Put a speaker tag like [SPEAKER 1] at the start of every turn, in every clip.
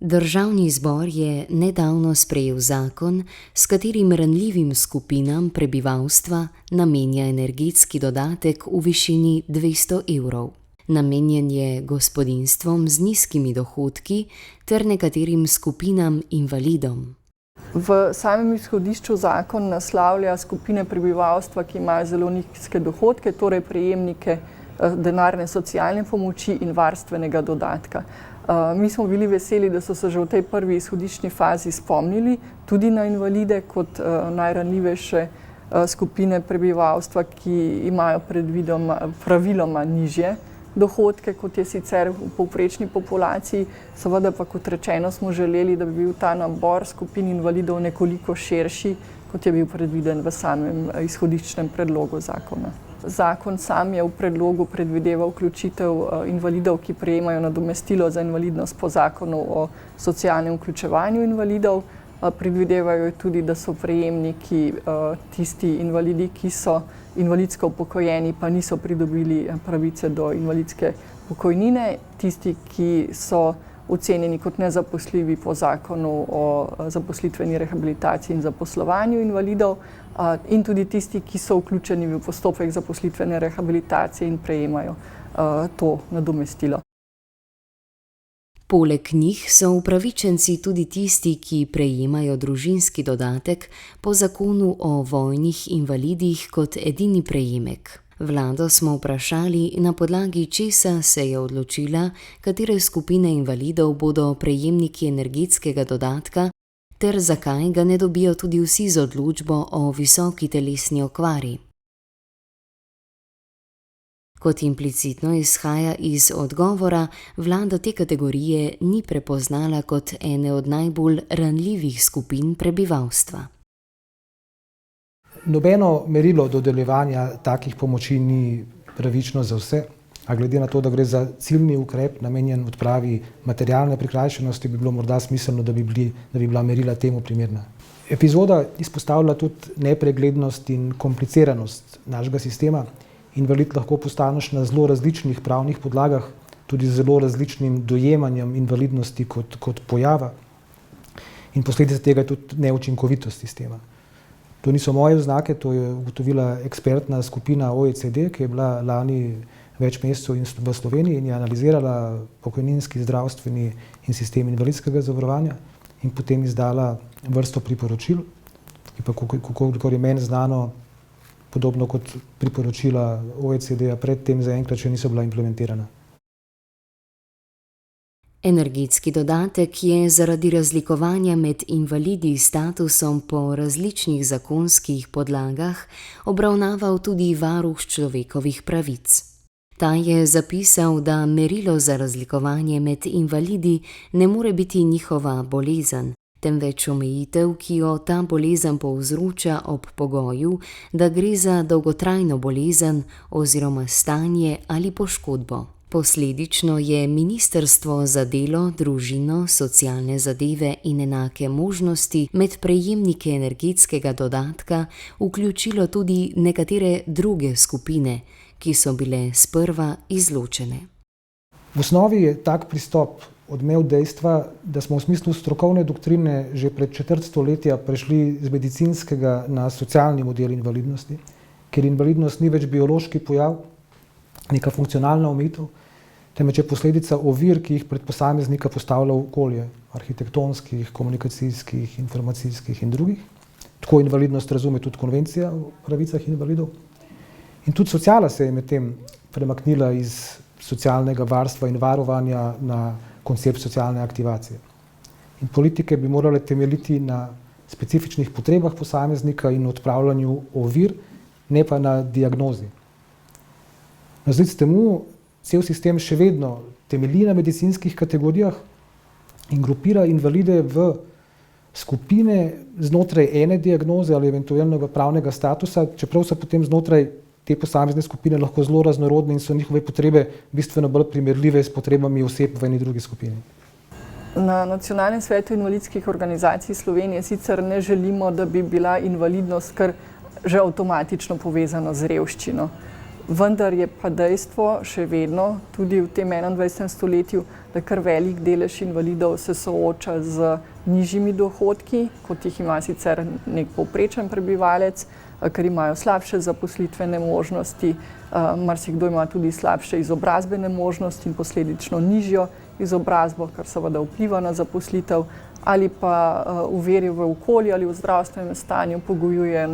[SPEAKER 1] Državni zbor je nedavno sprejel zakon, s katerim ranljivim skupinam prebivalstva namenja energetski dodatek v višini 200 evrov. Namenjen je gospodinjstvom z nizkimi dohodki ter nekaterim skupinam invalidom.
[SPEAKER 2] V samem izhodišču zakon naslavlja skupine prebivalstva, ki imajo zelo nizke dohodke, torej prejemnike denarne socialne pomoči in varstvenega dodatka. Mi smo bili veseli, da so se že v tej prvi izhodiščni fazi spomnili tudi na invalide kot najranljivejše skupine prebivalstva, ki imajo praviloma nižje dohodke, kot je sicer v povprečni populaciji. Seveda pa, kot rečeno, smo želeli, da bi bil ta nabor skupin invalidov nekoliko širši, kot je bil predviden v samem izhodiščnem predlogu zakona. Zakon sam je v predlogu predvideval vključitev invalidov, ki prejemajo nadomestilo za invalidnost po zakonu o socialnem vključevanju invalidov. Predvidevajo tudi, da so prejemniki tisti invalidi, ki so invalidsko upokojeni, pa niso pridobili pravice do invalidske pokojnine, tisti, ki so ocenjeni kot nezaposljivi po zakonu o zaposlitveni rehabilitaciji in zaposlovanju invalidov, in tudi tisti, ki so vključeni v postopek zaposlitvene rehabilitacije in prejemajo to nadomestilo.
[SPEAKER 1] Poleg njih so upravičenci tudi tisti, ki prejemajo družinski dodatek po zakonu o vojnih invalidih kot edini prejemek. Vlado smo vprašali, na podlagi česa se je odločila, katere skupine invalidov bodo prejemniki energetskega dodatka, ter zakaj ga ne dobijo tudi vsi z odločbo o visoki telesni okvari. Kot implicitno izhaja iz odgovora, vlada te kategorije ni prepoznala kot ene od najbolj ranljivih skupin prebivalstva.
[SPEAKER 3] Nobeno merilo dodeljevanja takih pomoči ni pravično za vse, a glede na to, da gre za ciljni ukrep namenjen odpravi materialne prikrajšanosti, bi bilo morda smiselno, da bi bila merila temu primerna. Epizoda izpostavlja tudi nepreglednost in kompliciranost našega sistema. Invalid lahko postaneš na zelo različnih pravnih podlagah, tudi z zelo različnim dojemanjem invalidnosti kot pojava. In posledica tega je tudi neučinkovitost sistema. To niso moje oznake, to je ugotovila ekspertna skupina OECD, ki je bila lani več mesecev v Sloveniji in je analizirala pokojninski, zdravstveni in sistem invalidskega zavarovanja in potem izdala vrsto priporočil, ki pa, kolikor je meni znano, podobno kot priporočila OECD-ja predtem, zaenkrat še niso bila implementirana.
[SPEAKER 1] Energetski dodatek je zaradi razlikovanja med invalidi s statusom po različnih zakonskih podlagah obravnaval tudi varuh človekovih pravic. Ta je zapisal, da merilo za razlikovanje med invalidi ne more biti njihova bolezen, temveč omejitev, ki jo ta bolezen povzroča ob pogoju, da gre za dolgotrajno bolezen oziroma stanje ali poškodbo. Posledično je Ministrstvo za delo, družino, socialne zadeve in enake možnosti med prejemnike energetskega dodatka vključilo tudi nekatere druge skupine, ki so bile sprva izločene.
[SPEAKER 3] V osnovi je tak pristop odmev dejstva, da smo v smislu strokovne doktrine že pred četrt stoletja prešli z medicinskega na socialni model invalidnosti, ker invalidnost ni več biološki pojav, neka funkcionalna omejitev, temveč je posledica ovir, ki jih pred posameznika postavlja okolje, arhitektonskih, komunikacijskih, informacijskih in drugih. Tako invalidnost razume tudi konvencija o pravicah invalidov. In tudi sociala se je medtem premaknila iz socialnega varstva in varovanja na koncept socialne aktivacije. In politike bi morale temeljiti na specifičnih potrebah posameznika in odpravljanju ovir, ne pa na diagnozi. Navzlic temu cel sistem še vedno temelji na medicinskih kategorijah in grupira invalide v skupine znotraj ene diagnoze ali eventualnega pravnega statusa, čeprav so potem znotraj te posamezne skupine lahko zelo raznorodne in so njihove potrebe bistveno bolj primerljive s potrebami oseb v eni drugi skupini.
[SPEAKER 2] Na Nacionalnem svetu invalidskih organizacij Slovenije sicer ne želimo, da bi bila invalidnost kar že avtomatično povezana z revščino. vendar je pa dejstvo še vedno, tudi v tem 21. stoletju, da kar velik delež invalidov se sooča z nižjimi dohodki, kot jih ima sicer nek povprečen prebivalec, ker imajo slabše zaposlitvene možnosti, marsikdo ima tudi slabše izobrazbene možnosti in posledično nižjo izobrazbo, kar seveda vpliva na zaposlitev, ali pa v veri v okolje ali v zdravstvenem stanju pogojuje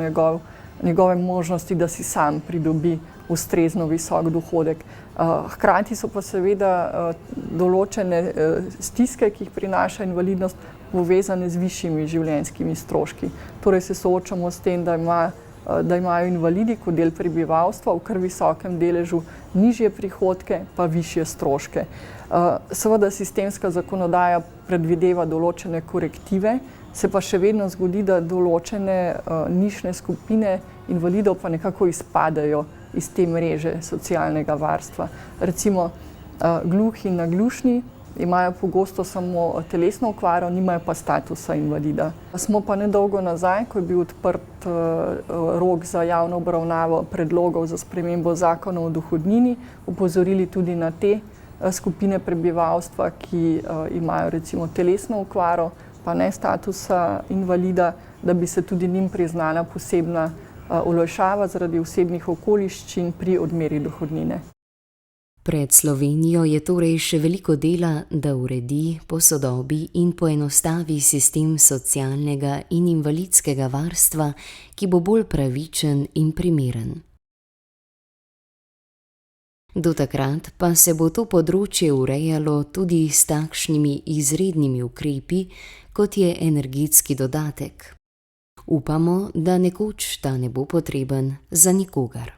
[SPEAKER 2] njegove možnosti, da si sam pridobi ustrezno visok dohodek. Hkrati so pa seveda določene stiske, ki jih prinaša invalidnost, povezane z višjimi življenjskimi stroški. Torej se soočamo s tem, da imajo invalidi kot del prebivalstva v kar visokem deležu nižje prihodke, pa višje stroške. Seveda sistemska zakonodaja predvideva določene korektive, se pa še vedno zgodi, da določene nišne skupine invalidov pa nekako izpadejo iz te mreže socialnega varstva. Recimo gluhi in naglušni imajo pogosto samo telesno okvaro, nimajo pa statusa invalida. Smo pa nedolgo nazaj, ko je bil odprt rok za javno obravnavo predlogov za spremembo zakona o dohodnini, opozorili tudi na te skupine prebivalstva, ki imajo recimo telesno okvaro, pa ne statusa invalida, da bi se tudi njim priznala posebna olajšava zaradi osebnih okoliščin pri odmeri dohodnine.
[SPEAKER 1] Pred Slovenijo je torej še veliko dela, da uredi, posodobi in poenostavi sistem socialnega in invalidskega varstva, ki bo bolj pravičen in primeren. Do takrat pa se bo to področje urejalo tudi s takšnimi izrednimi ukrepi, kot je energetski dodatek. Upamo, da nekoč ta ne bo potreben za nikogar.